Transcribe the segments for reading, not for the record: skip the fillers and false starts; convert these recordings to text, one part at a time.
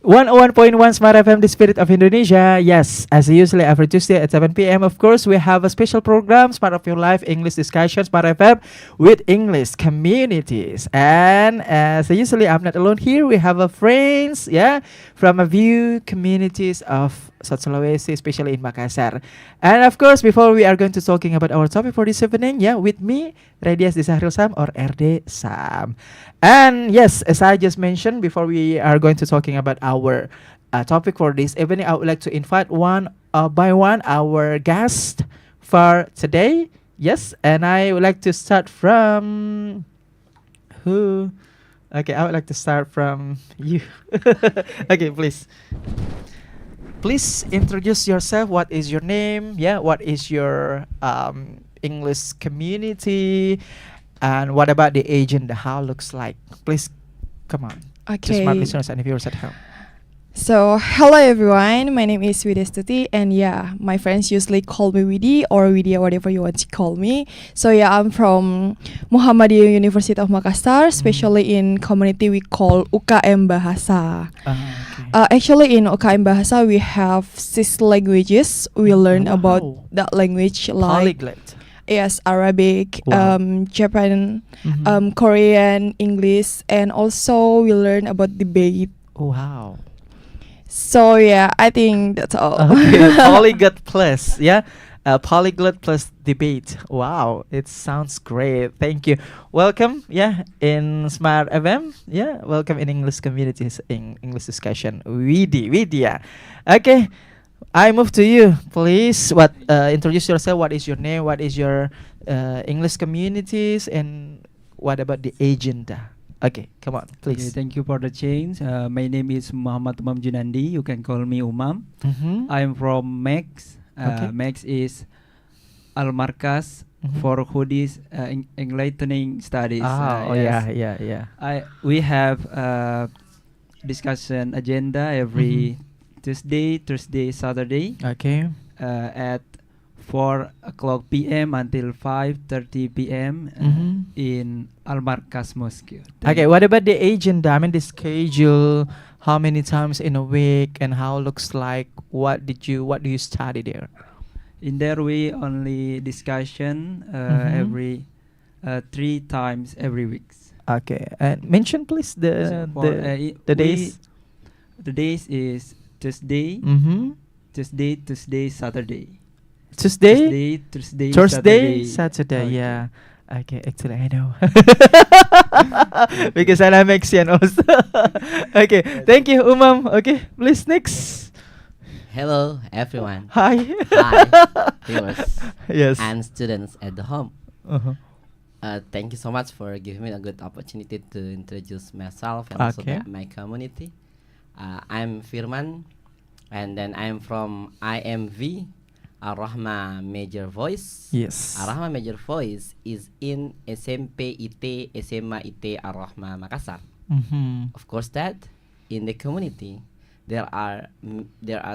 101.1 Smart FM, the spirit of Indonesia. Yes, as usually every Tuesday at 7 p.m. Of course, we have a special program, Smart of Your Life English Discussion, Smart FM, with English communities. And as usually, I'm not alone here. We have a friends, yeah, from a few communities of South Sulawesi, especially in Makassar. And of course, before we are going to talking about our topic for this evening, yeah, with me, Radias Disahril Sam or RD Sam. And yes, as I just mentioned, before we are going to talking about our topic for this evening, I would like to invite one by one our guest for today. Yes, and I would like to start from who? Okay, I would like to start from you. Okay, please. Please introduce yourself. What is your name? Yeah, what is your English community? And what about the agenda? How looks like? Please, come on. To smart Okay. listeners and viewers at home. So, hello everyone. My name is Widestuti, and yeah, my friends usually call me Widi or Widya, whatever you want to call me. So yeah, I'm from Muhammadiyah University of Makassar, especially in community we call UKM Bahasa. Okay. Actually, in UKM Bahasa, we have 6 languages. We learn about Wow. that language like Polyglot. yes, Arabic, Wow. Japan, Mhm. Korean, English, and also we learn about debate. Wow. So yeah, I think that's all. Okay, polyglot plus, yeah, polyglot plus debate. Wow, it sounds great. Thank you. Welcome, yeah, in Smart FM. Yeah, welcome in English communities in English discussion. Vidya. Okay, I move to you, please. What? Introduce yourself. What is your name? What is your English communities? And what about the agenda? Okay, come on, Okay, please. thank you for the change. My name is Muhammad Umam Junandi. You can call me Umam. Mm-hmm. I'm from Max. Okay. Max is Al Markas Mhm. for Hoodies Enlightening Studies. Oh yes. yeah. We have discussion agenda every Thursday, Saturday Okay. at 4 o'clock p.m. until 5:30 p.m. Mhm. in Al Markas Mosque. Okay, what about the agenda? I mean, the schedule, how many times in a week, and how looks like? What do you study there? In there, we only discussion Mhm. every 3 times every week. Okay, and mention please So for the days. the days is Tuesday, Mm-hmm. Tuesday, Saturday. Tuesday, Thursday, Saturday. Okay. Yeah. Okay, actually I know because I'm Mexican also. Okay, thank you, Umam. Okay, please next. Hello, everyone. Hi. Hi, viewers Yes. and students at the home. Uh-huh. Thank you so much for giving me a good opportunity to introduce myself and also Okay. my community. I'm Firman, and then I'm from IMV, Ar-Rahma Major Voice. Yes. Ar-Rahma Major Voice is in SMP IT SMA IT Ar-Rahma Makassar. Mm-hmm. Of course, that in the community there are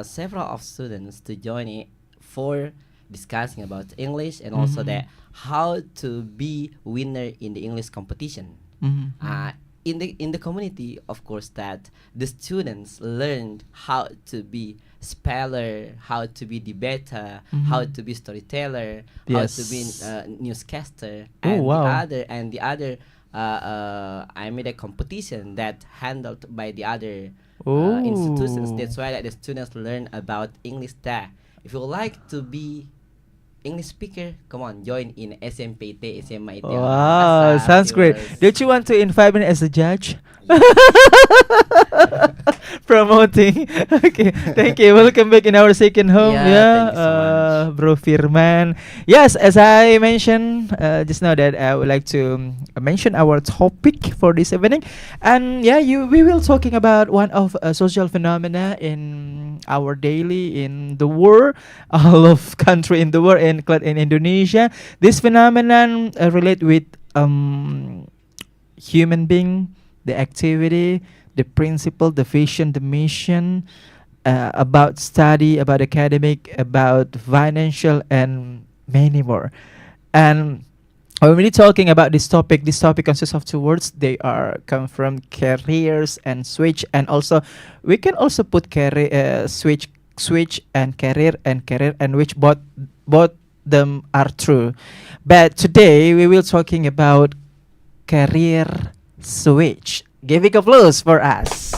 several of students to join it for discussing about English and also Mhm. that how to be winner in the English competition. Mm-hmm. In the community, of course, that the students learned how to be speller, how to be debater, how Mhm. to be storyteller, how to be Yes. newscaster, Oh, and wow. the other. I made a competition that handled by the other institutions. Oh. That's why that the students learn about English there. If you like to be English speaker, come on, join in SMPT, SMIT. Wow, sounds great. Don't you want to invite me as a judge? Promoting. Okay, thank you. Welcome back in our second home. Yeah, Yeah, thank you so much. Bro Firman. Yes, as I mentioned just now that I would like to mention our topic for this evening, and yeah, we will talking about one of social phenomena in our daily in the world, all of country in the world, including in Indonesia. This phenomenon relate with human being, the activity, the principle, the vision, the mission, about study, about academic, about financial, and many more. And when we're talking about this topic consists of two words. They are come from careers and switch, and also we can also put career switch and career and which both them are true. But today we will talking about career switch. Giving applause for us.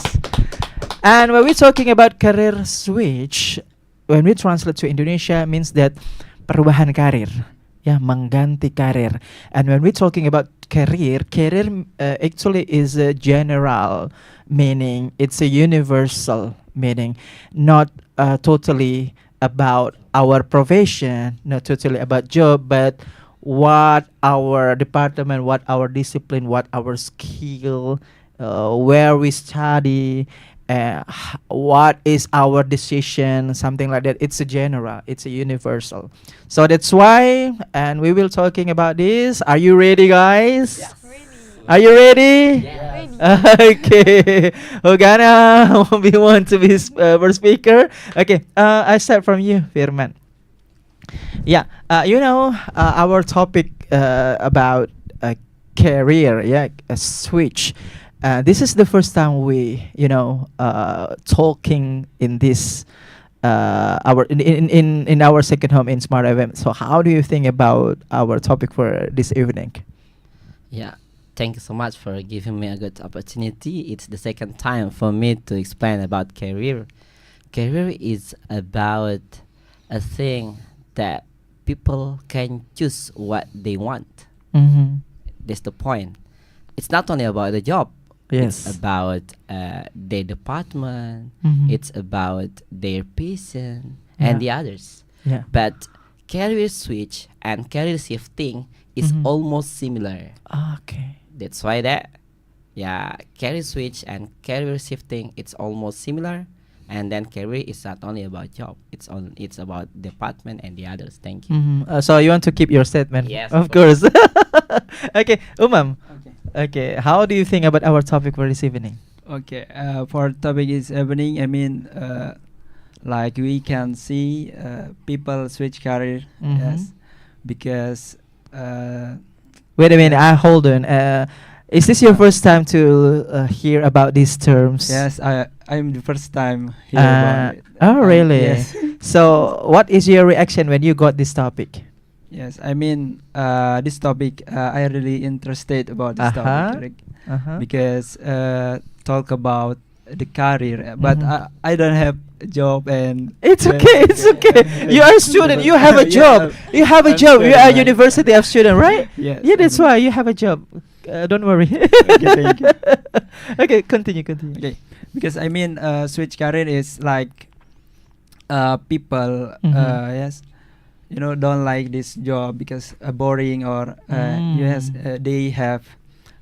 And when we're talking about career switch, when we translate to Indonesia, means that perubahan karir, ya mengganti karir. And when we're talking about career actually is a general meaning. It's a universal meaning, not totally about our profession, not totally about job, but what our department, what our discipline, what our skill, where we study, what is our decision, something like that. It's a general, it's a universal. So that's why, and we will talking about this. Are you ready, guys? Are you ready? Okay. Ogana, we want to be first speaker. Okay. I start from you, Firman. Yeah. Our topic about career. Yeah, a switch. This is the first time we, talking in this our in our second home in Smart FM. So how do you think about our topic for this evening? Yeah, thank you so much for giving me a good opportunity. It's the second time for me to explain about career. Career is about a thing that people can choose what they want. Mm-hmm. That's the point. It's not only about the job. Yes. It's about their department. Mhm. It's about their patient Yeah. and the others. Yeah. But career switch and career shifting is Mhm. almost similar. Okay. That's why career switch and career shifting, it's almost similar. And then career is not only about job. It's about department and the others. Thank you. So you want to keep your statement? Yes, of of course. Okay, Umam. Okay. Okay, how do you think about our topic for this evening? Okay. For topic is evening. I mean, like we can see people switch career. Mhm. Yes, because Wait a minute, hold on. Is this your first time to hear about these terms? yes, I'm the first time hear about it. Oh, really? Yes. So, what is your reaction when you got this topic? Yes, I mean this topic. I really interested about this Uh-huh. topic, Rick, Uh-huh. because talk about the career, but Mhm. I don't have a job and It's okay. It's okay. You are a student. You have a job. You have a I'm job. You student, are a right? university of student, right? Yes. Yeah, that's why you have a job. Don't worry. thank you. Okay, continue. Okay, because I mean switch career is like people Mhm. yes, don't like this job because boring, or yes, they have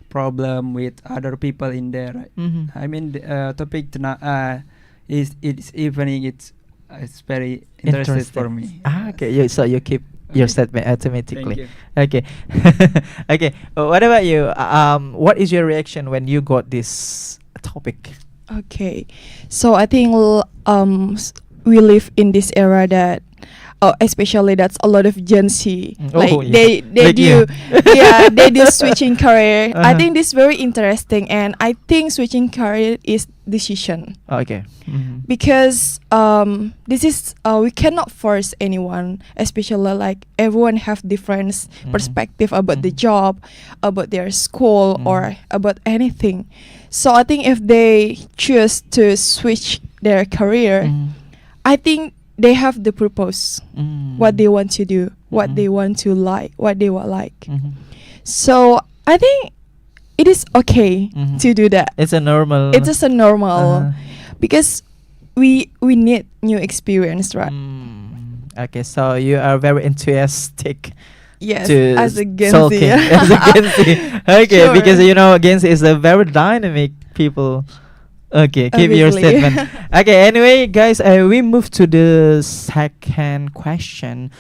problem with other people in there, right? Mhm. I mean the topic tonight is it's evening, it's very interesting for me. Okay. So you keep your Okay. statement Thank automatically. you. Okay. Okay. What about you? What is your reaction when you got this topic? Okay, so I think we live in this era that, especially that's a lot of Gen Z. Like Oh, yeah. they Like you. do, yeah, they do switching career. I Uh-huh. think this very interesting, and I think switching career is decision Okay. Mhm. because this is we cannot force anyone, especially like everyone have different Mhm. perspective about the Mhm. job, about their school, Mhm. or about anything. So I think if they choose to switch their career, Mhm. I think they have the purpose, Mm. what they want to do, what Mhm. they want to like, what they will like. Mhm. So I think it is okay Mhm. to do that. It's a normal. It's just a normal Uh-huh. because we need new experience, right? Okay, so you are very enthusiastic Yes, to as a Gen Z. talking as a Gen Z. Okay, Sure. because Gen Z is a very dynamic people. Okay, keep your Obviously. statement. Okay, anyway, guys, we move to the second question.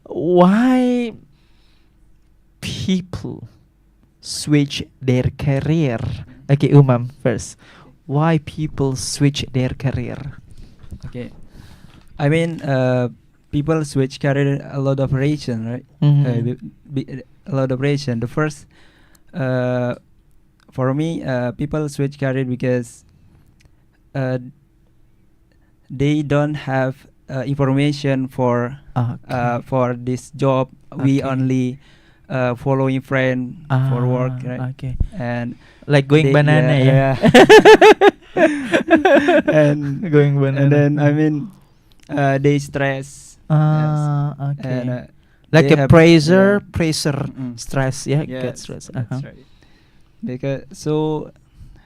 Why people switch their career? Okay, Umam first. Why people switch their career? Okay, I mean people switch career a lot of reason, right? Mhm. a lot of reason. The first, for me, people switch career because uh, they don't have information for this job. We Okay. only following friend for work, right? Okay. And Like going they- banana, yeah. and Going banana. and then I mean, they stress. Okay. And like they a have- pressure, yeah. pressure, Mm-mm. stress, yeah, get Yes, stress. that's Uh-huh. right. Because so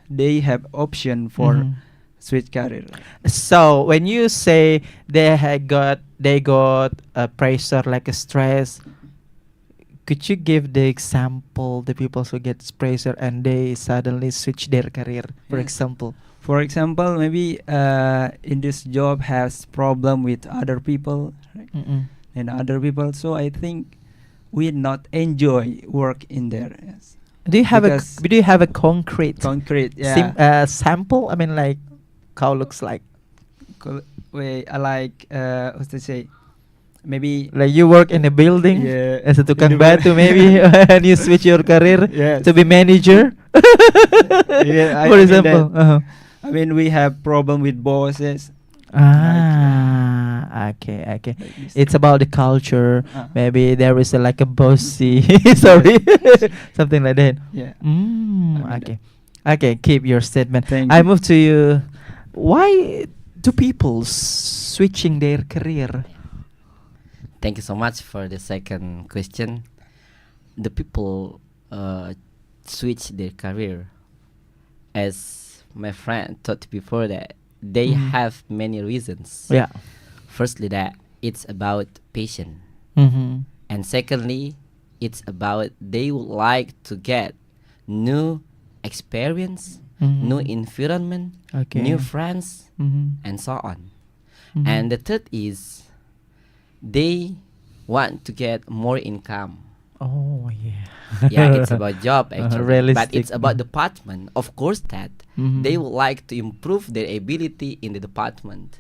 they have option for Mhm. switch career. So when you say they got a pressure like a stress, could you give the example the people who get pressure and they suddenly switch their career, for Yes. example? For example, maybe in this job has problem with other people, right? Mm-mm. And other people. So I think we not enjoy work in there. Yes. Do you have a concrete Concrete, yeah. sample? I mean, like how looks like? Way I like what to say, maybe Like you work in a building yeah, as a tukang in the batu maybe, and you switch your career yes. to be manager. Yeah, For I mean example. that- Uh-huh. I mean we have problem with bosses. Okay. Like this. It's about the culture. Uh, Maybe there is like a bossy, sorry, something like that. yeah. I Mm, mean okay. Okay, keep your statement. Thank I you. move to you. Why do people switching their career? Thank you so much for the second question. The people switch their career, as my friend thought before, that they Mhm. have many reasons. Yeah. Firstly, that it's about passion, Mm-hmm. and secondly, it's about they would like to get new experience, new environment, Okay. new friends, Mm-hmm. and so on. Mhm. And the third is they want to get more income. Oh yeah. Yeah, it's about job actually, but realistic. it's about department. Of course, that Mhm. they would like to improve their ability in the department.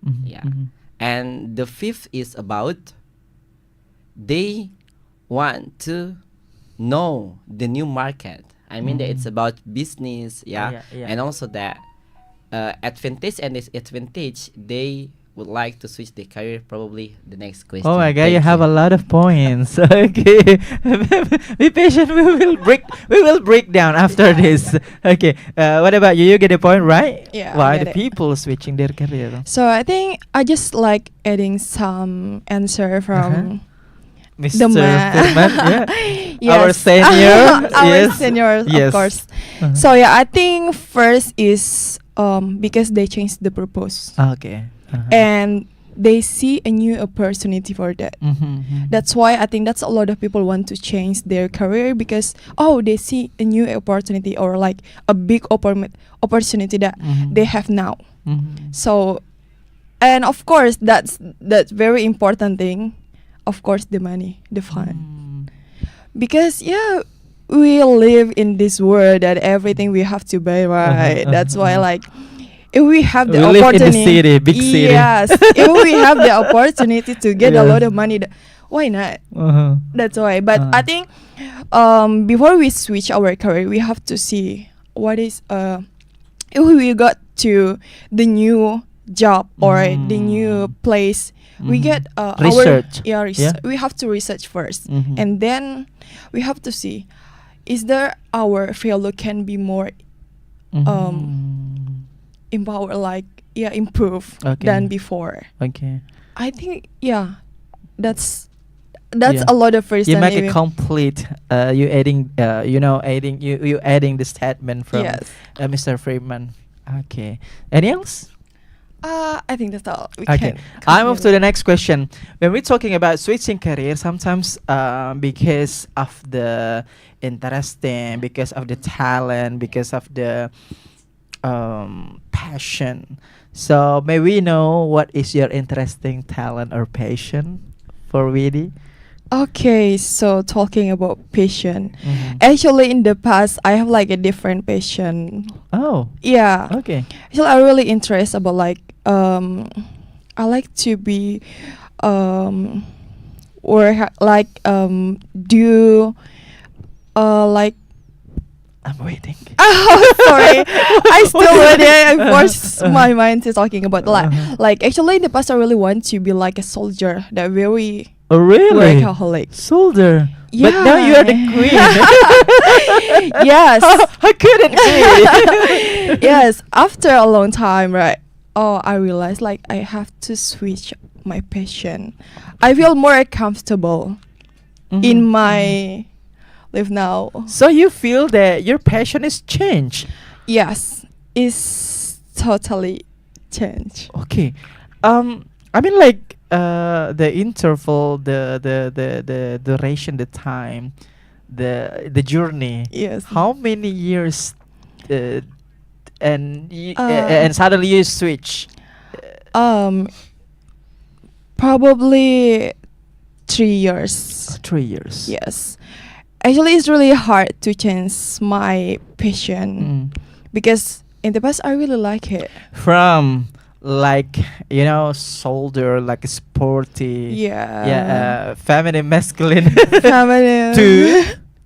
Mhm, Yeah. mhm. And the fifth is about they want to know the new market. I mean that it's Mm. about business, yeah, Yeah. and also that advantage and disadvantage. They would like to switch their career. Probably the next question. Oh my god, you Thank have a lot of points. Okay. Be patient, we will break down after this. Okay. What about you? You get the point, right? Yeah, I Why get the it. people switching their career? So I think I just like adding some answer from Mr. man. Firman, yeah. Yes. Our senior, Our yes. seniors, Yes. of course. Uh-huh. So yeah, I think first is because they changed the purpose Okay. Uh-huh. and they see a new opportunity for that. Mhm. That's why I think that's a lot of people want to change their career because they see a new opportunity or like a big opportunity that Mhm. they have now. Mhm. So, and of course that's very important thing. Of course, the money, the fun, Mm. because we live in this world that everything we have to buy, right? That's why like. If we have the We live in the opportunity, city, big city. Yes, if we have the opportunity to get a Yeah. lot of money, why not? Uh-huh. That's why. But Uh-huh. I think before we switch our career, we have to see what is if we got to the new job or the new place, we Mhm. get Research. our we have to research first, Mhm. and then we have to see is there our field can be more Mhm. empower improve Okay. than before. Okay. I think that's Yeah. a lot of reason. You make even- it complete. You adding, you adding the statement from Yes. Mr. Freeman. Okay. Any else? I think that's all. We Okay. can I move to continue. the next question. When we're talking about switching career, sometimes because of the interesting, because of the talent, because of the passion. So may we know what is your interesting talent or passion for Widi? Okay, so talking about passion. Mhm. Actually, in the past, I have like a different passion. Oh, Yeah. okay. Actually, I really interest about like I like to be or like do like I'm waiting. oh sorry, I still waiting. I forced my mind to talking about like actually in the past I really want to be like a soldier, that very Oh really? workaholic. Soldier. But now you are the queen. Yes. How could it be? Yes, after a long time, right? Oh, I realized like I have to switch my passion. I feel more comfortable in my life now. So you feel that your passion is changed. Yes, it's totally changed. Okay. I mean like the interval, the duration, the time, the journey. Yes. How many years and Uh, and suddenly you switch? Probably 3 years. 3 years. Yes. Actually, it's really hard to change my passion because in the past I really like it. From like soldier, like sporty, Yeah. feminine, masculine, Feminine.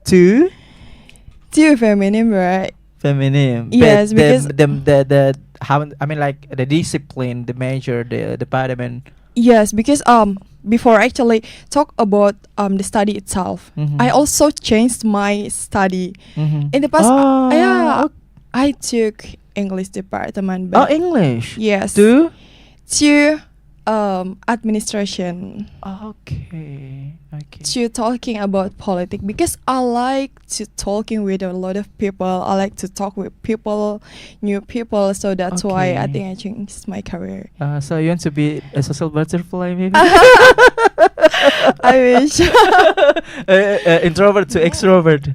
to Too feminine, right? feminine. Yes, But because- the how I mean like the discipline, the measure, the department. Yes, because before I actually talk about the study itself, I also changed my study. In the past, yeah, I took English department. Oh, But English. yes, To to administration, okay. to talking about politics because I like to talking with a lot of people. I like to talk with people, new people. So that's why I Okay. think I changed my career. So you want to be a social butterfly, maybe? I wish. Introvert to extrovert.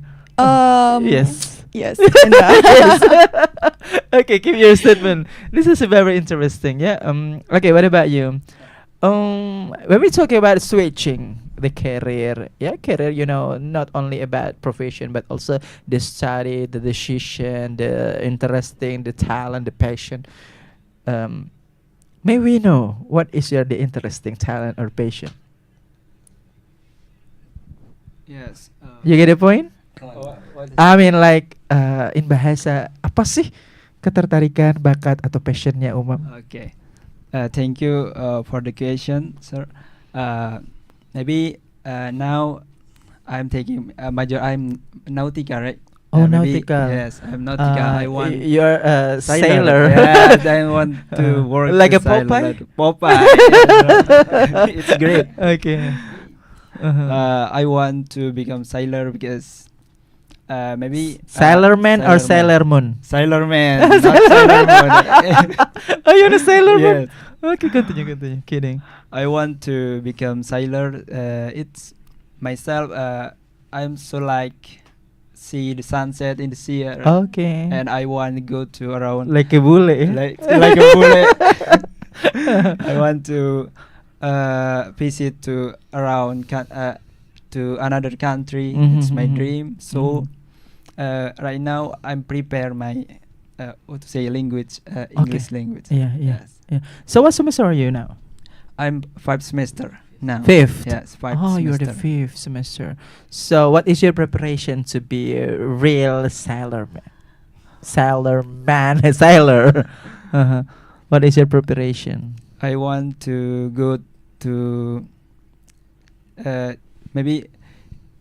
Yes. Yes. Yes. Okay, give your statement. This is very interesting. Yeah. Okay. What about you? When we talk about switching the career, career. Not only about profession, but also the study, the decision, the interesting, the talent, the passion. May we know what is the interesting talent or passion? Yes. You get the point? I mean like in bahasa apa sih ketertarikan, bakat atau passionnya Umam? Okay. Thank you for the question, sir. Maybe now I'm taking major. I'm nautica, right? Oh, Maybe- nautical. Yes, I'm nautica. I want You're a sailor. Yeah, I want to work Like to a Popeye? Like Popeye. Yeah, it's great. Okay. I want to become sailor because maybe Sailor man or Sailor Moon? Sailor man, not Sailor Moon. Oh, you're a Sailor Moon? Yes. Okay, continue. Kidding. I want to become sailor. It's myself. I'm so like see the sunset in the sea, right? Okay. And I want to go to around Like a bully. like a bullet. I want to visit to around to another country. It's my dream. So right now I'm prepare my what to say language, English language. Yeah. Yes. So what semester are you now? I'm 5th semester now. Fifth. Yes, 5th Oh, semester. you're the 5th semester. So what is your preparation to be a real sailor man? Sailor. What is your preparation? I want to go to maybe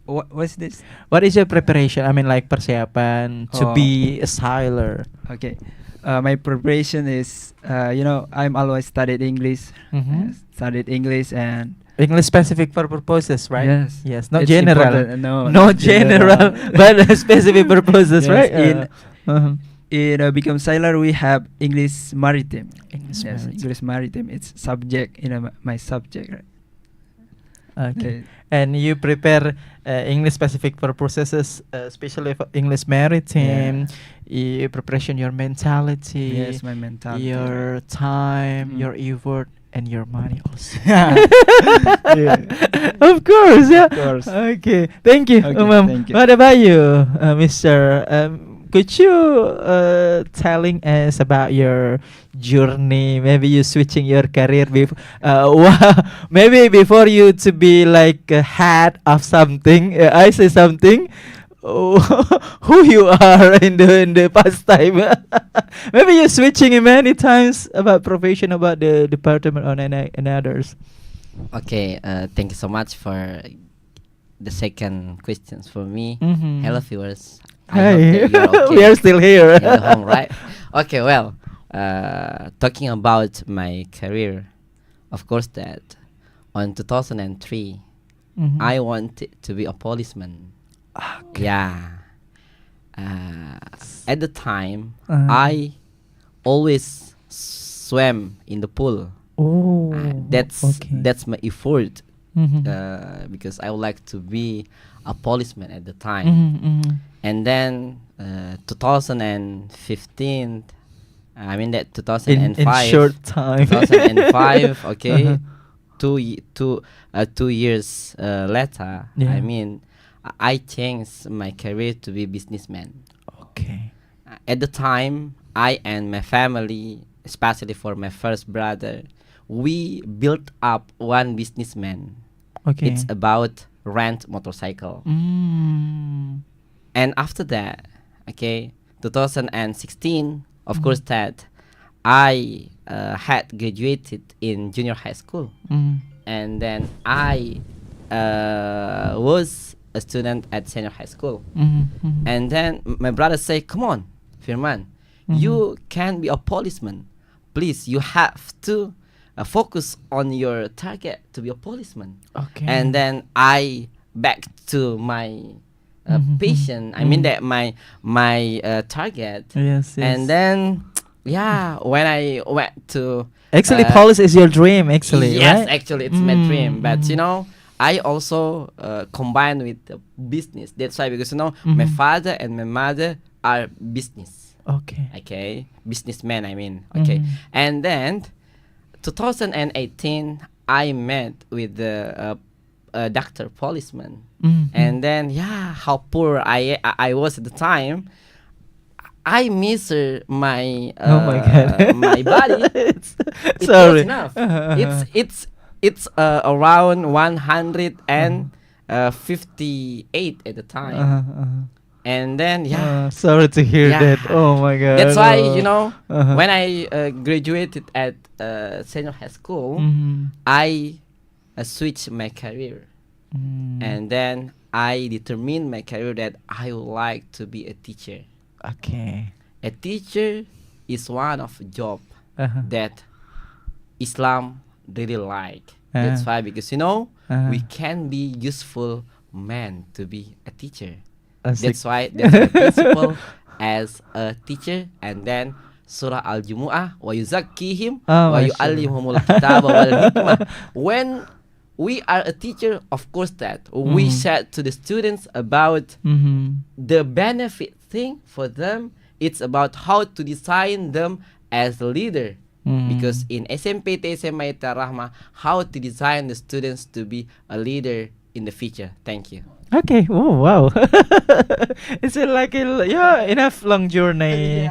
what's this? What is your preparation? I mean like persiapan to Oh. be a sailor. Okay. My preparation is I'm always studied English. Studied English and English specific for purposes, right? Yes. Yes, not It's general. important. No, No not general, but specific purposes, Yes, right? in become sailor we have English maritime. English Yes, maritime. English maritime. It's subject my subject. Right? Okay. And you prepare English specific for processes, especially for English maritime. You preparation your mentality, Yes, my mentality. your time, your effort, and your money also. Of course, yeah. Of course. Okay, thank you, Okay, Umam. thank you. What about you, Mr. could you telling us about your journey? Maybe you switching your career before, maybe before you to be like a head of something. I say something. Oh, who you are in the past time? Maybe you're switching many times about profession, about the department or and others. Okay, thank you so much for the second questions for me. Mhm. Hello, viewers. I Hey, hope that you're okay we are still here. in the home, right? Okay, well, talking about my career, of course, that on 2003, Mhm. I wanted to be a policeman. Okay. Yeah. At the time, Uh-huh. I always swam in the pool. Oh, okay. That's my effort Mhm. because I would like to be a policeman at the time. Mhm, mhm. And then 2015, I mean that In 2005, short time. 2005, okay, Uh-huh. 2 years later, Yeah. I mean, I changed my career to be businessman. Okay. At the time, I and my family, especially for my first brother, we built up one businessman. Okay. It's about rent motorcycle. Mm. And after that, okay, 2016, of Mhm. course, that I had graduated in junior high school, Mm. and then I was a student at senior high school. Mhm, mhm. And then my brother say, "Come on, Firman, Mhm. you can be a policeman. Please, you have to focus on your target to be a policeman." Okay. And then I back to my Mhm, passion. I mean that my target. Yes, yes. And then yeah, when I went to actually, uh, police is your dream. Actually, yes, right? actually it's my dream. But Mhm. you know, I also combine with the business. That's why, because you know, my Mhm. father and my mother are business. Okay. Okay, businessmen. I mean, okay. Mhm. And then 2018, I met with the doctor policeman. Mhm. And then yeah, how poor I was at the time. I measure my Oh my God. my body. It's- It sorry. was enough. Uh-huh. It's around 158 at the time. Uh-huh. And then yeah, Sorry to hear yeah. that. Oh my God. That's why, Oh. you know, Uh-huh. when I graduated at senior high school, Mhm. I switched my career. Mm. And then I determined my career that I would like to be a teacher. Okay. A teacher is one of job Uh-huh. that Islam really like. That's Uh-huh. why, because you know, Uh-huh. we can be useful man to be a teacher. Asik. That's why that's the principle as a teacher. And then Surah Al-Jumu'ah, wa yuzakkihim Oh, wa Masya yu'allimuhumul Allah. kitaba wal hikmah. When we are a teacher, of course that we Mhm. said to the students about Mhm. the benefit thing for them. It's about how to design them as a leader. Mhm. Because in SMPT SMA Rahma, how to design the students to be a leader in the future. Thank you. Okay. Oh wow. It's like yeah, enough long journey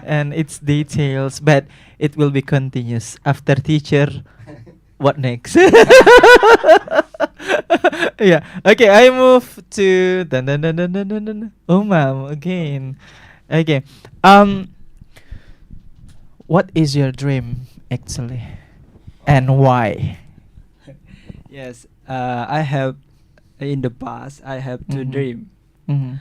and its details, but it will be continuous after teacher. What next? Yeah. Okay. I move to Umam again. Okay. What is your dream actually, and why? Yes, I have in the past I have two Mhm. dream. Mhm.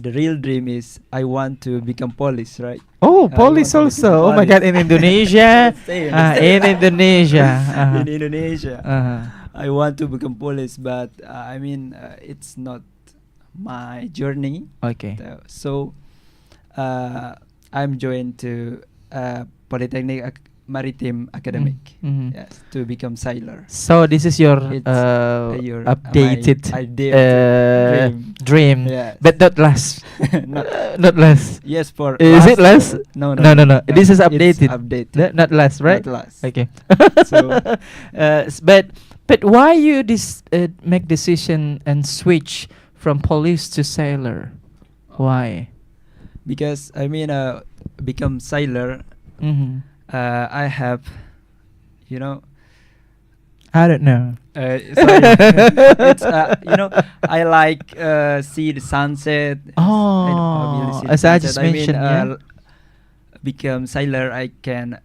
The real dream is I want to become police, right? Oh, I police want to become also. Oh my God, in police. Indonesia. Stay in In Indonesia. Uh-huh. in Indonesia. Uh-huh. I want to become police, but I mean it's not my journey. Okay. So I'm joined to Polytechnic Maritime Academic. Mhm. Yes, to become sailor. So this is your It's, your updated my ideal dream, Yes. but not less. Not- Not less. Yes, for Is it less? No, No. This is It's updated. updated. Not less, right? Not less. Okay. So- but why you make decision and switch from police to sailor? Why? because I mean, become sailor. Mm-hmm. I have, you know, I don't know. sorry, it's I like see the sunset. I really Oh, see the as I sunset. just I mean, mentioned, yeah. become sailor. I can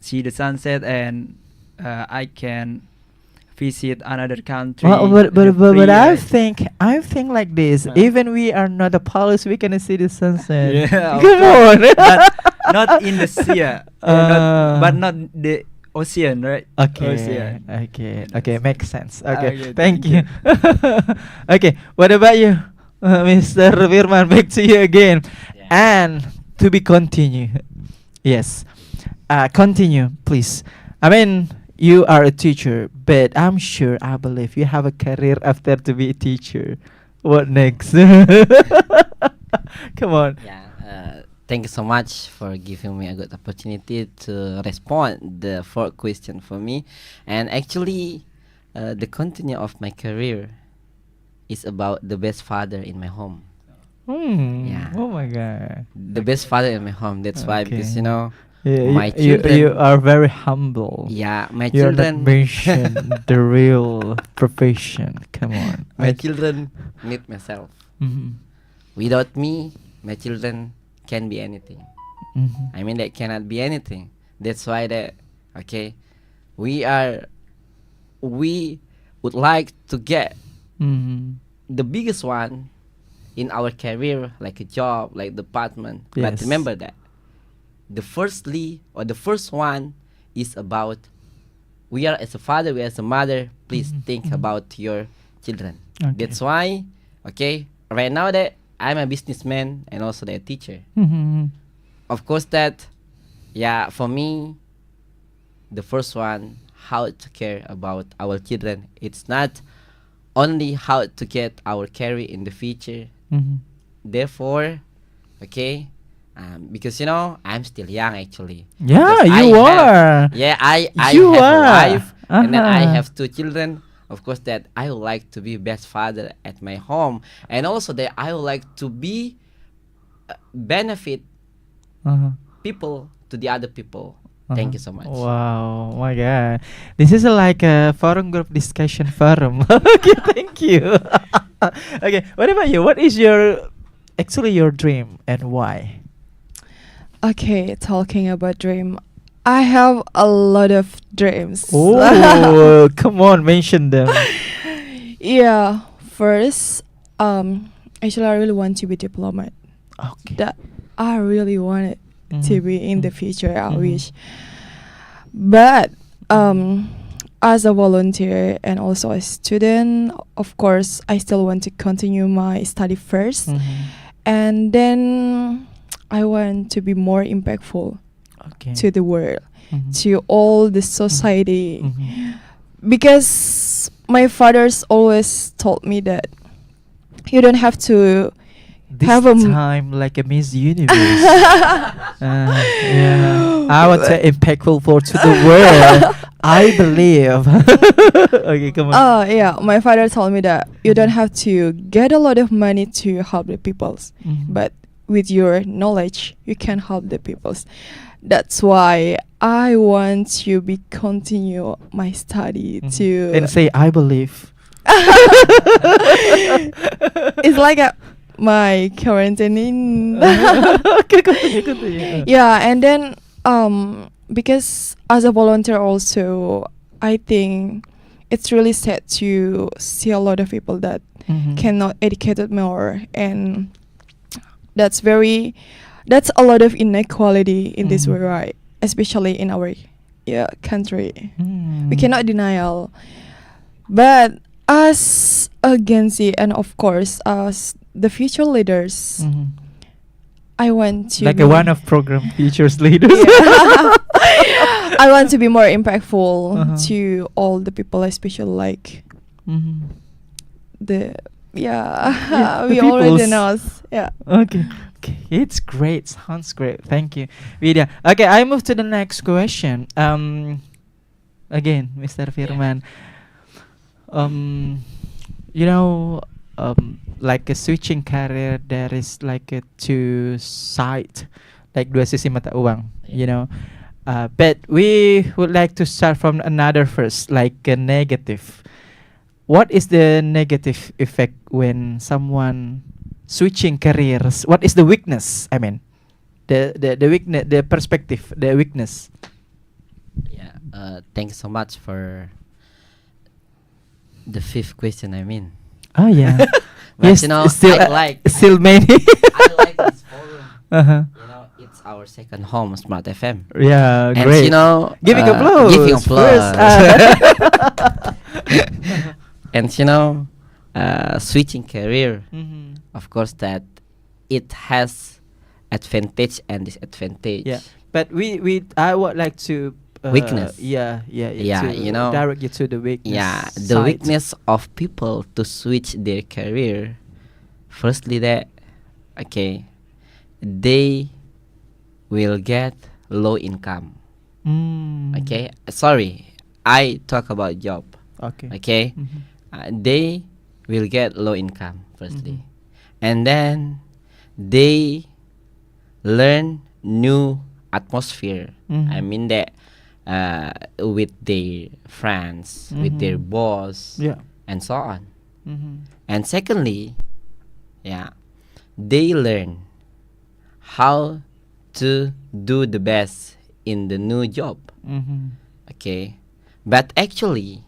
see the sunset and I can visit another country. Well, the free, I think like this. Uh. Even we are not a police, we can see the sunset. Yeah, of Come course. on. But not in the sea, but Uh. not the ocean, right? Okay, Ocean. okay, makes sense. Okay, Okay, thank thank you. you. Okay, what about you, Mr. Firman? Back to you again, Yeah. and to be continue. Yes, continue, please. I mean, you are a teacher, but I'm sure, I believe you have a career after to be a teacher. What next? Come on. Yeah. Thank you so much for giving me a good opportunity to respond the fourth question for me. And actually, the continue of my career is about the best father in my home. Yeah. Oh my God. The best father in my home. That's why, because you Okay. know, Yeah, my you children. are very humble. Yeah, my You're not children. mention the real profession. Come on. My children need myself. Mhm. Without me, my children can be anything. Mhm. I mean, they cannot be anything. That's why that, okay, we would like to get Mhm. the biggest one in our career, like a job, like department. But Yes. remember that the first one is about we are as a father, we as a mother. Please Mhm, think mhm. about your children. Okay. That's why, okay, right now that I'm a businessman and also a teacher. Mhm. Of course that, yeah, for me, the first one, how to care about our children. It's not only how to get our career in the future. Mhm. Therefore, okay, because you know I'm still young actually. Yeah, Because you I have, are. yeah, I You have a are. wife and then I Uh-huh. have two children. Of course that I would like to be best father at my home, and also that I would like to be benefit Uh-huh. people to the other people. Thank you so much. Wow, my God. This is like a forum group discussion forum. Okay, thank you. Okay, what about you? What is actually your dream and why? Okay, talking about dream. I have a lot of dreams. Oh, come on, mention them. Yeah, first, actually, I really want to be diplomat. Okay. That I really want it to Mhm. be in the Mhm. future. I Mhm. wish, but as a volunteer and also a student, of course, I still want to continue my study first, Mhm. and then I want to be more impactful Okay. to the world, Mhm. to all the society. Mhm. Because my father's always told me that you don't have to This have a time like a Miss Universe. Yeah, I would say impactful for to the world. I believe. Okay, come on. Oh yeah, my father told me that you don't have to get a lot of money to help the peoples, Mhm. but with your knowledge you can help the peoples. That's why I want to be continue my study Mhm. to. Then say I believe. It's like my quarantining. Okay, continue. Yeah, and then because as a volunteer also, I think it's really sad to see a lot of people that Mhm. cannot educated more, and that's a lot of inequality in this Mhm. world, right? Especially in our country. We Mm. cannot denial. But as a Gen Z and of course as the future leaders, Mhm. I want to Like be a one of program features leaders. Yeah. I want to be more impactful Uh-huh. to all the people, especially like Mhm. the Yeah, we the already peoples. know. Yeah. Okay. Okay, it's great. Sounds great. Thank you, Vidya. Okay, I move to the next question. Again, Mr. Firman. Um, you know, like a switching career, there is like a two side, like dua sisi mata uang, you know. But we would like to start from another first, like a negative. What is the negative effect when someone switching careers? What is the weakness? I mean, the weakness, the perspective, the weakness. Yeah. Thanks so much for the fifth question. I mean, Oh yeah. but Yes, you know, still I like still many. I like this forum. Uh-huh. You know, it's our second home, Smart FM. Yeah, And great. you know, Giving applause. giving First, applause. And you know, switching career, Mhm. of course, that it has advantage and disadvantage. Yeah, but I would like to Weakness. Yeah, Yeah, to you know. direct you to the weakness. Yeah, the side. weakness of people to switch their career. Firstly, that okay, they will get low income. Mm. Okay, sorry, I talk about job. Okay. Okay, Mhm. they will get low income firstly, Mhm. and then they learn new atmosphere. I Mhm. mean that with their friends, with their Mhm. boss, Yeah. and so on. Mhm. And secondly, yeah, they learn how to do the best in the new job. Mhm. Okay, but actually,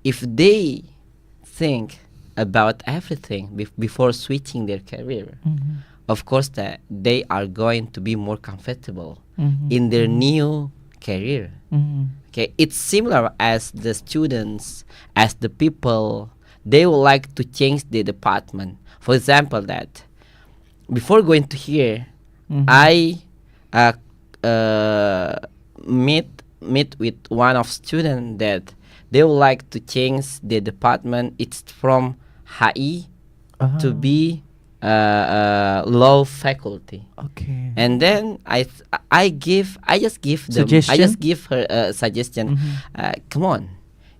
if they think about everything before switching their career, Mhm. of course that they are going to be more comfortable Mhm. in their new career. Mhm. Okay, it's similar as the students, as the people, they would like to change the department. For example, that before going to here, Mhm. I uh, uh, meet with one of student that they would like to change the department. It's from HI to Oh. be law faculty. Okay. And then I just give them I Suggestion? just give her a suggestion. Mhm. Come on,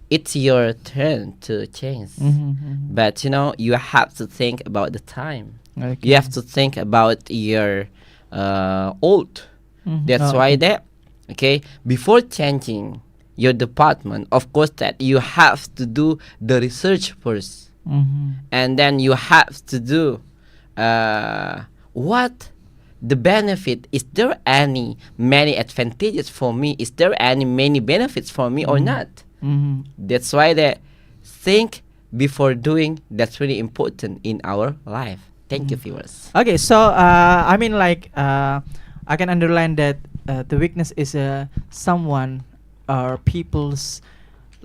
it's your turn to change. Mhm. Mhm. But you know, you have to think about the time. Okay. You have to think about your old. Mhm. That's Oh, why okay. that okay, before changing your department, of course that you have to do the research first, Mhm. and then you have to do what the benefit. Is there any many advantages for me? Is there any many benefits for me or Mhm. not? Mhm. That's why that think before doing, that's really important in our life. Thank you, Mhm. viewers. Okay, so I mean, like, I can underline that the weakness is someone or people's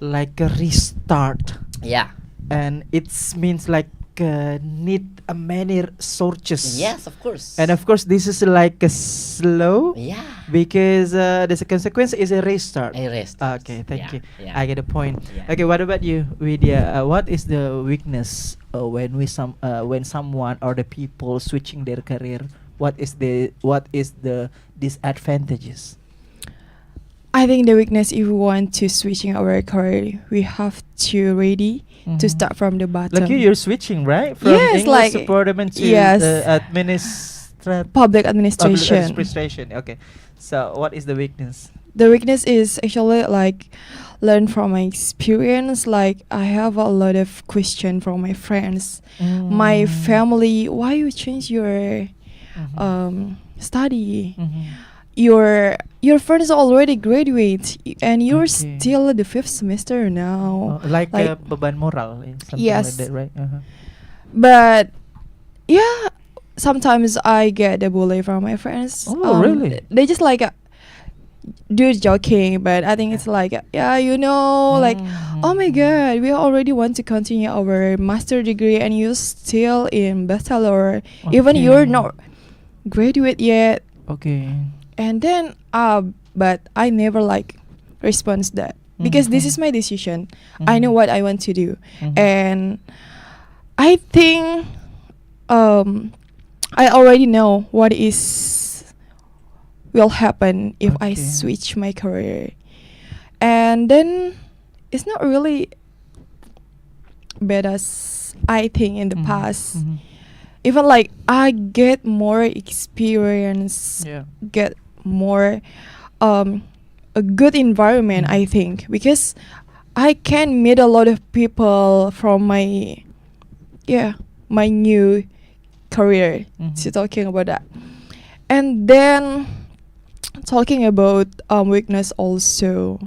like a restart, Yeah. and it means like need a many sources. Yes, of course. And of course, this is like a slow yeah. because the consequence is a restart. A rest. Okay, thank Yeah, you. yeah. I get the point. Yeah. Okay, what about you, Vidya? What is the weakness when someone or the people switching their career? What is the disadvantages? I think the weakness, if we want to switching our career, we have to ready to Mhm. start from the bottom. Like you're switching, right? From Yes, English like- department to yes. Public administration. administration. Okay, so what is the weakness? The weakness is actually like learn from my experience. Like I have a lot of question from my friends, my family. Why you change your study? Your friends already graduate and you're Okay. still at the 5th semester now. Like like- beban moral, something Yes. like that, right? But yeah, sometimes I get the bully from my friends. Oh, really? They just like do joking, but I think it's like yeah, you know, like oh my god, we already want to continue our master degree and you still in bachelor, even you're Okay. not graduate yet. Okay. And then but I never like response that because this is my decision. I know what I want to do. And I think I already know what is will happen if I Okay. switch my career. And then it's not really better I think in the Mhm. past. Mhm. Even like I get more experience, Yeah. get more a good environment, Mhm. I think, because I can meet a lot of people from my my new career. Mhm. So talking about that, and then talking about weakness also.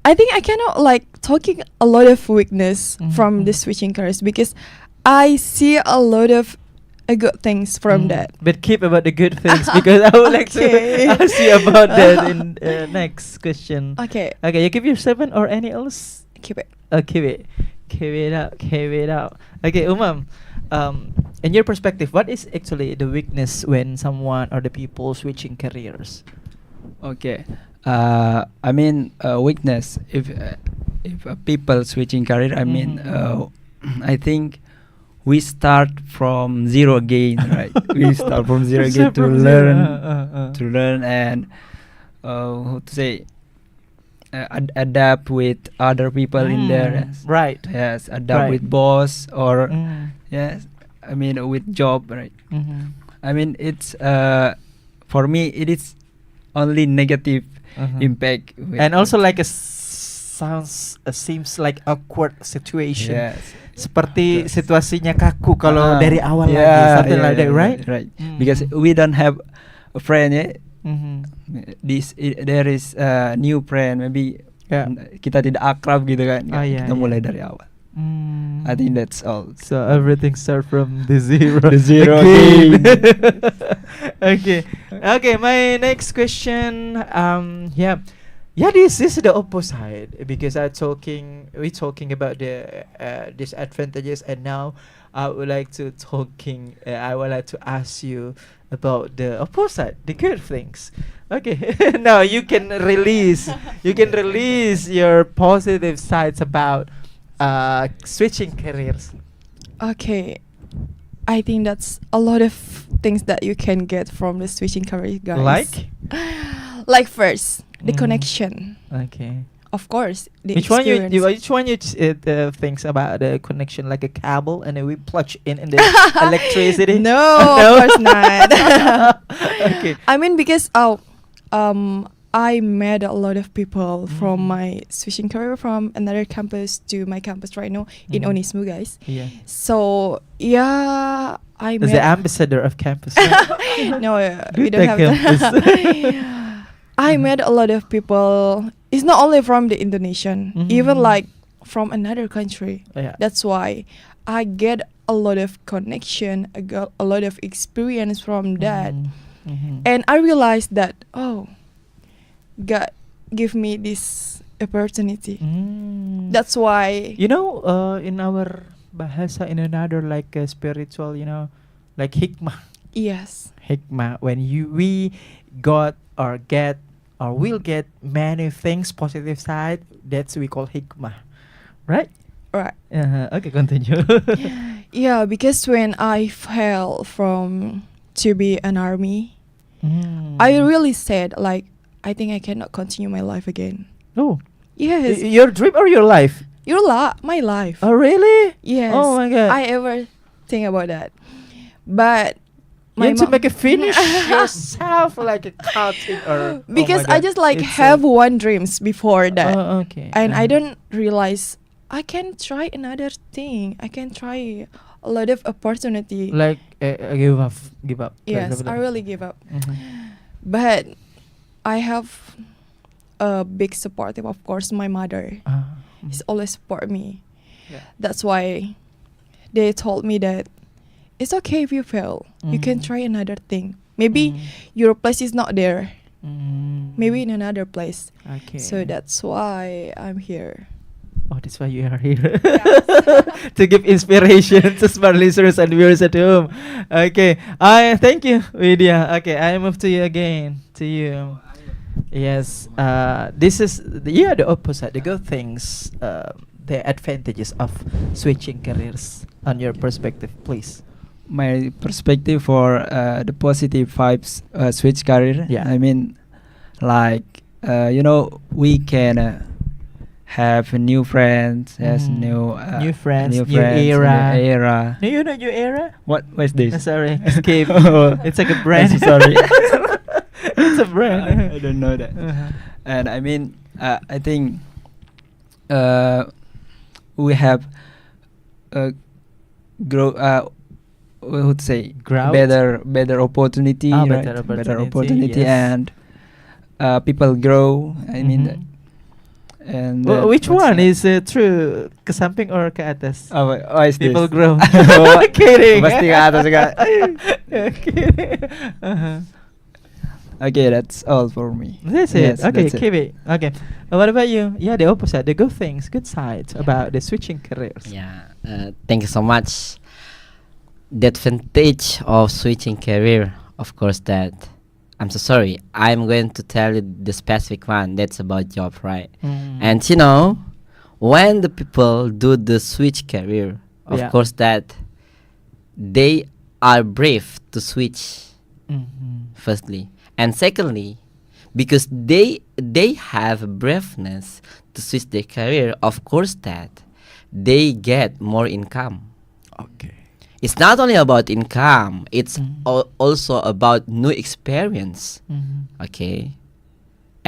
I think I cannot like talking a lot of weakness Mhm, from the mhm. switching careers because I see a lot of good things from that. But keep about the good things because I would like to Okay. ask you about that in next question. Okay, Okay, you give your 7 or any else? keep it. Keep it. Keep it out. Keep it out. Okay, Umam. In your perspective, what is actually the weakness when someone or the people switching careers? Okay. I mean, weakness. If people switching career, I mean, Mhm. I think we start from zero again, right? We start from zero again Start from zero, to learn and how to say adapt with other people in there. Yes. Right. Yes, adapt Right. with boss or Mm. yes. I mean with job, right? Mhm. I mean it's for me it is only negative Uh-huh. impact with And also like a sounds seems like awkward situation. yes. Seperti Yes. situasinya kaku kalau Ah, dari awal lagi, yeah, something yeah, like that, yeah, right? Right. Mm. Because we don't have a friend, yeah. Mhm. There is a new friend, maybe Yeah. kita tidak akrab gitu kan. Oh, yeah, Kita mulai yeah. dari awal. Mm. I think that's all. So everything start from the zero. The zero again. again. Okay. Okay. My next question. Yeah. Yeah. This is the opposite because we're talking about the disadvantages, and now I would like to talking. I would like to ask you about the opposite, the good things. Okay. Now you can release. You can release your positive sides about switching careers. Okay, I think that's a lot of things that you can get from the switching career, guys. Like? Like first, the Mhm. connection. Okay. Of course, the Which one experience. which one you thinks about the connection like a cable and then we plug in the electricity? No, No? of course not. Okay. I mean because I met a lot of people from Mhm. my switching career from another campus to my campus right now in Mhm. Onismu, guys. Yeah. So yeah, I As the met. ambassador of campus. Right? No, we Good don't have campus. that. I Mhm. met a lot of people. It's not only from the Indonesian, even Mhm. like from another country. Yeah. That's why I get a lot of connection, I got a lot of experience from that, Mhm. Mhm. and I realized that God give me this opportunity. Mm. That's why. You know, in our bahasa in another like spiritual, like hikmah. Yes. Hikmah when we got or get or will get many things positive side, that's we call hikmah, right? Right. Okay, continue. Yeah, because when I fell from to be an army, I really said like I think I cannot continue my life again. Oh, Yes. your dream or your life? My life. Oh, really? Yes. Oh my God. I ever think about that. But You have to mom- make a finish yourself like a cutting or because oh my I God. just like It's have one dreams before that. Oh, okay. And I don't realize I can try another thing. I can try a lot of opportunity. like give up. Yes, I really give up. Mhm. But I have a big supportive, of course, my mother. He's always support me. Yeah. That's why they told me that it's okay if you fail. You can Mhm. try another thing. Maybe Mhm. your place is not there. Mhm. Maybe in another place. Okay. So that's why I'm here. Oh, that's why you are here. To give inspiration to smart listeners and viewers at home. Okay. I thank you, Vidya. Okay, I move to you again. To you. Yes. This is the opposite. The good things. The advantages of switching careers on your perspective, please. My perspective for the positive vibes switch career. Yeah. I mean, like we can have new friends, has new New friends, new friends, era. new era. Do you know New Era? What's this? Sorry, Escape. Oh, It's like a I'm brand. so sorry. It's a brand. I don't know that. Uh-huh. And I mean, I think we have grow. We would say Growth? better opportunity, Ah, right? better opportunity, yes. and people grow. I mean that. Mhm. And Which what's one that? is true? Ke samping or ke atas? Oh, is People this? grow. Oh, Kidding. pasti ke atas juga. Kidding. Uh-huh. Okay, that's all for me. That's Yes, it. Okay, that's it. keep it. Okay. What about you? Yeah, the opposite, the good things, good sides about the switching careers. Yeah, thank you so much. The advantage of switching career, of course, that I'm so sorry. I'm going to tell you the specific one. That's about job, right? And you know, when the people do the switch career, of Yeah. course, that they are brave to switch. Firstly, and secondly, because they have braveness to switch their career, of course, that they get more income. Okay. It's not only about income, it's Mhm. also about new experience. Okay,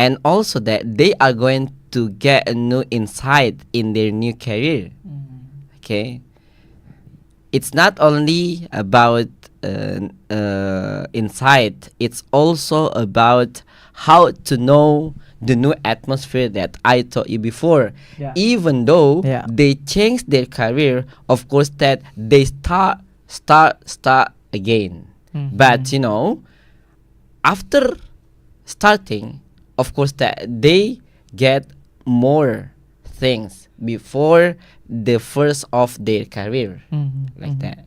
and also that they are going to get a new insight in their new career. Okay, it's not only about insight, it's also about how to know the new atmosphere that I told you before. Yeah. Even though Yeah. they change their career, of course that they start again. But you know, after starting, of course that they get more things before the first of their career, like that.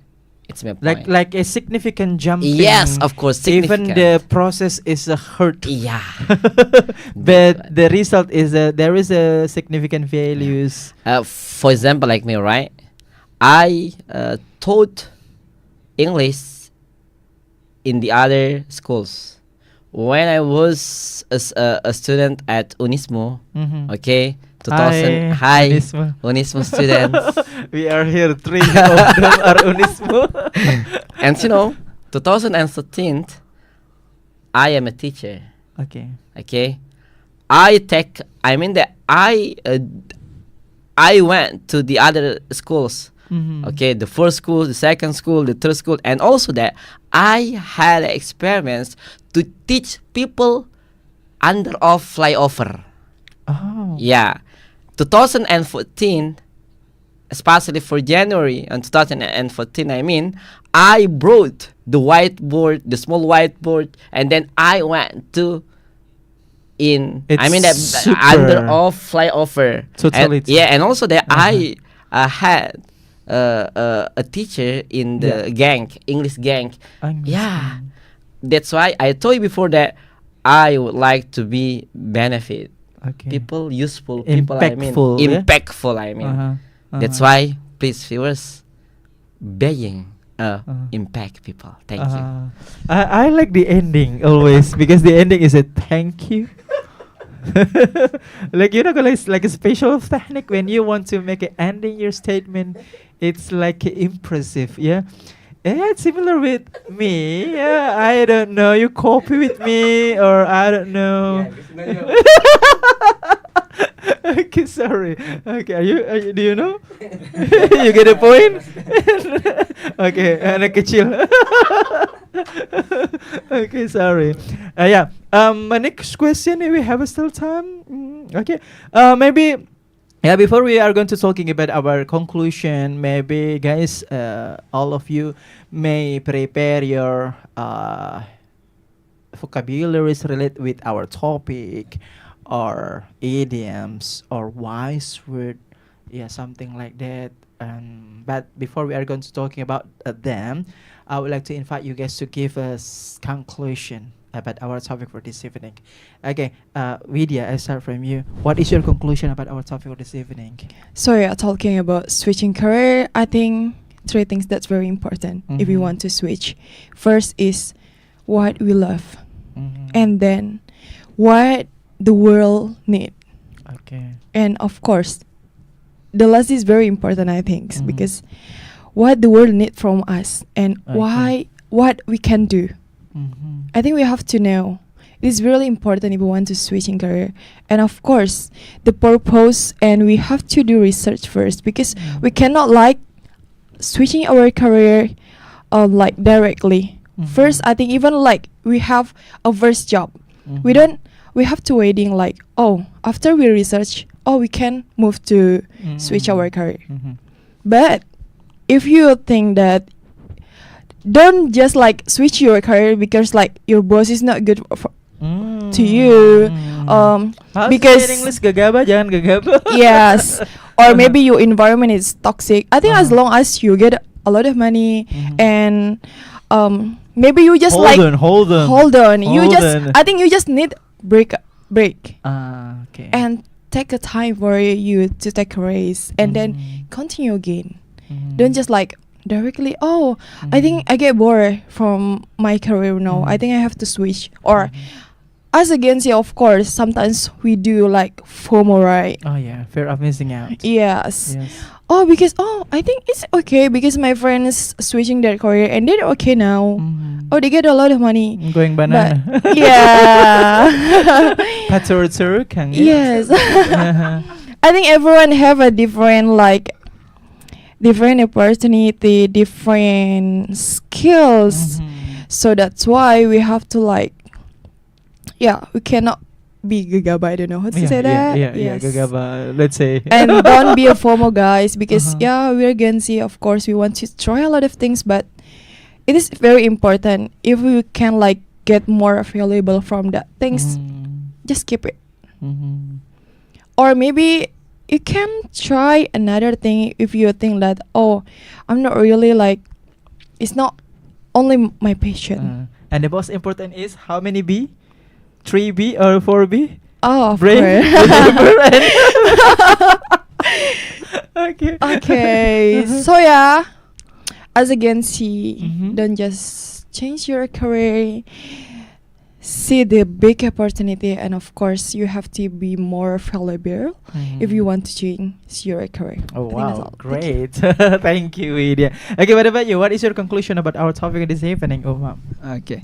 It's my point. Like a significant jumping. Yes, of course, Even significant. the process is a hurt. Yeah. But the result is there is a significant values. For example, like me, right? I taught English in the other schools. When I was a student at Unismo, okay, 2000, hi, Unismo students. We are here, three of them are Unismo. And you know, 2013, I am a teacher. Okay. Okay, I mean that I went to the other schools. Okay, the first school, the second school, the third school, and also that I had experience to teach people under of flyover. Oh. Yeah, 2014, especially for January and 2014, I mean, I brought the whiteboard, the small whiteboard, and then I went to I mean that super. under of flyover. Totally. And, yeah, and also that I had a teacher in the gang, English gang. Yeah, that's why I told you before that I would like to be benefit Okay. people, useful people. I mean, Impactful, yeah? impactful. I mean, that's why, please, viewers, being impact people. Thank you. I like the ending always because the ending is a thank you. Like you know, like a special technique when you want to make an ending your statement. It's like impressive, yeah. Yeah, it's similar with me. Yeah, I don't know. You copy with me, or I don't know. Okay, sorry. Okay, are you? Do you know? You get a point. Okay, anak kecil. Okay, sorry. Yeah. My next question. We have still time. Okay. Maybe. Yeah, before we are going to talking about our conclusion, maybe guys, all of you may prepare your vocabularies related with our topic, or idioms, or wise word, yeah, something like that. But before we are going to talking about them, I would like to invite you guys to give us conclusion about our topic for this evening. Okay, Vidya, I start from you. What is your conclusion about our topic for this evening? So yeah, talking about switching career, I think three things that's very important if we Mhm. want to switch. First is what we love, and then what the world need. Okay. And of course, the last is very important, I think, Mhm. because what the world need from us and Okay. what we can do. Mhm. I think we have to know. It is really important if we want to switch in career. And of course, the purpose, and we have to do research first, because we cannot like switching our career like directly. Mhm. First, I think even like we have a first job, we Mhm. don't we have to waiting like, oh, after we research, oh, we can move to switch our career. Mhm. But if you think that, don't just like switch your career because like your boss is not good to you, How to say because in English gegabah, jangan gegabah. yes, or maybe your environment is toxic. I think as Uh-huh. long as you get a lot of money, Mhm. and maybe you just hold like on, hold on. hold on. You Hold just on. I think you just need break Okay. and take a time for you to take a race and then Mhm. continue again. Mhm. Don't just like directly, oh, I think I get bored from my career now. I Mhm. think I have to switch. Or Mhm. as against, yeah, of course, sometimes we do like FOMO, right? Oh yeah, fear of missing out. Yes. Yes. Oh, because I think it's okay because my friends switching their career and they're okay now. Mhm. Oh, they get a lot of money. Going banana. Yeah. Patur kan ya? Yes. Uh-huh. I think everyone have a different opportunity, different skills. Mhm. So that's why we have to like, yeah, we cannot be gegabah. I don't know how to say that. Yeah, Yes. gegabah. Let's say. And don't be a FOMO, guys, because Uh-huh. yeah, we're Gen Z. Of course, we want to try a lot of things, but it is very important if we can like get more valuable from that things. Just keep it. Mhm. Or maybe you can try another thing if you think that, oh, I'm not really like, it's not only my passion. And the most important is how many B? 3B or 4B? Oh, of Brave, course. believer, and okay. Okay, so yeah, as a Gen Z, Mhm. don't just change your career. See the big opportunity, and of course, you have to be more valuable if you want to change your career. Oh I think that's wow, all. Thank you. great! Thank you, Widya. Okay, what about you? What is your conclusion about our topic this evening, Umam? Okay.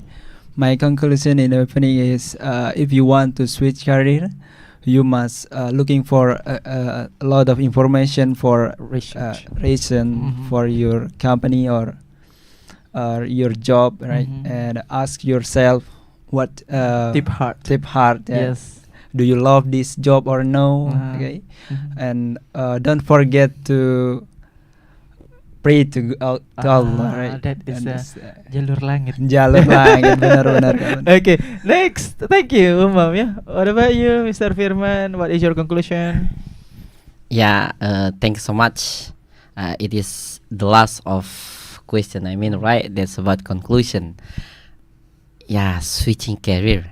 My conclusion in the opening is if you want to switch career, you must looking for a lot of information for Research. reason Mhm. for your company or your job, right? Mhm. And ask yourself what Deep heart. deep heart. Yeah. Yes. Do you love this job or no? Uh-huh. Okay. Mhm. And don't forget to pray to Allah, right? That is And jalur langit. jalur langit, benar-benar kawan. Okay, next. Thank you, Umam. Yeah. What about you, Mr. Firman? What is your conclusion? Yeah, thank you so much. It is the last of question. I mean, right? That's about conclusion. Yeah, switching career.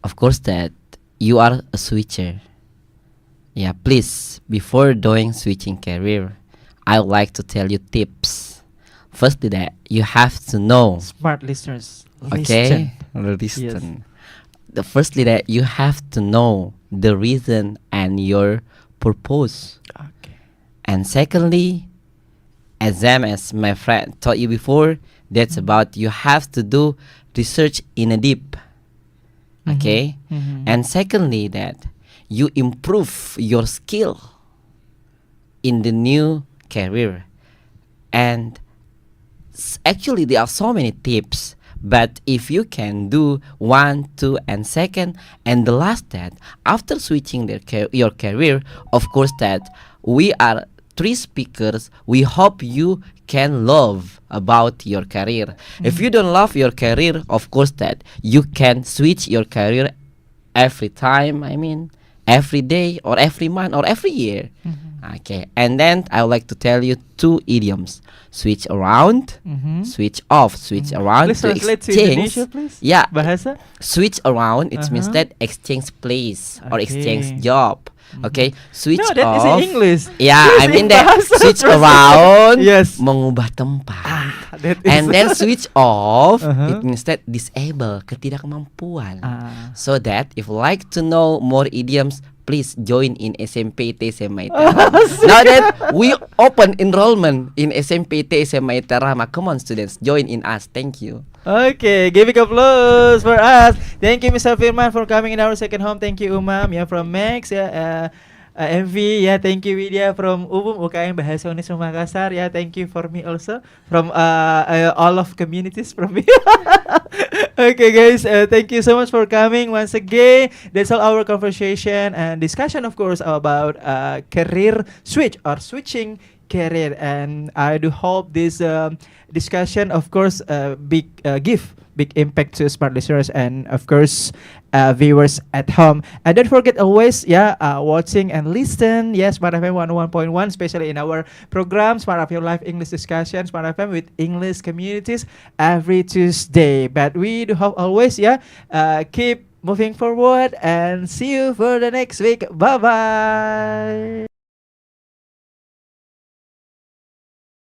Of course, that you are a switcher. Yeah, please, before doing switching career, I would like to tell you tips. Firstly, that you have to know. Smart listeners. Okay, Listen. listen. The firstly that you have to know the reason and your purpose. Okay. And secondly, as my friend taught you before, that's about you have to do research in a deep. Okay? Mhm. And secondly, that you improve your skill in the new career. And actually, there are so many tips. But if you can do 1, 2, and second, and the last that after switching your career, of course that we are 3 speakers. We hope you can love about your career. If you don't love your career, of course that you can switch your career every time. I mean, every day or every month or every year. Okay, and then I would like to tell you 2 idioms: switch around, switch off. Switch around Please to translate to exchange. Indonesia, please. Yeah, Bahasa. switch around. It means Uh-huh. that exchange place or Okay. exchange job. Okay, switch No, that is off. in English. Yeah, This I mean in that bahasa switch Brazil. around, Yes. mengubah tempat. That is And then switch off, Uh-huh. it means that disable, ketidakmampuan. Ah. So that if you like to know more idioms, please join in SMPT SMA Terama. Now that we open enrollment in SMPT SMA Terama, come on students, join in us. Thank you. Okay, giving applause for us. Thank you, Mr. Firman, for coming in our second home. Thank you, Umam, ya from Max, ya. MV, ya. Thank you, Widya from UBUM UKM Bahasa Indonesia Makassar, ya. Thank you for me also from all of communities from me. Okay, guys, thank you so much for coming once again. That's all our conversation and discussion, of course, about career switch or switching career. And I do hope this discussion, of course, give big impact to smart listeners and, of course, viewers at home. And don't forget always, watching and listen. Yes, Smart FM 101.1, especially in our program, Smart FM Live English Discussion, Smart FM with English Communities every Tuesday. But we do hope always, keep moving forward and see you for the next week. Bye bye.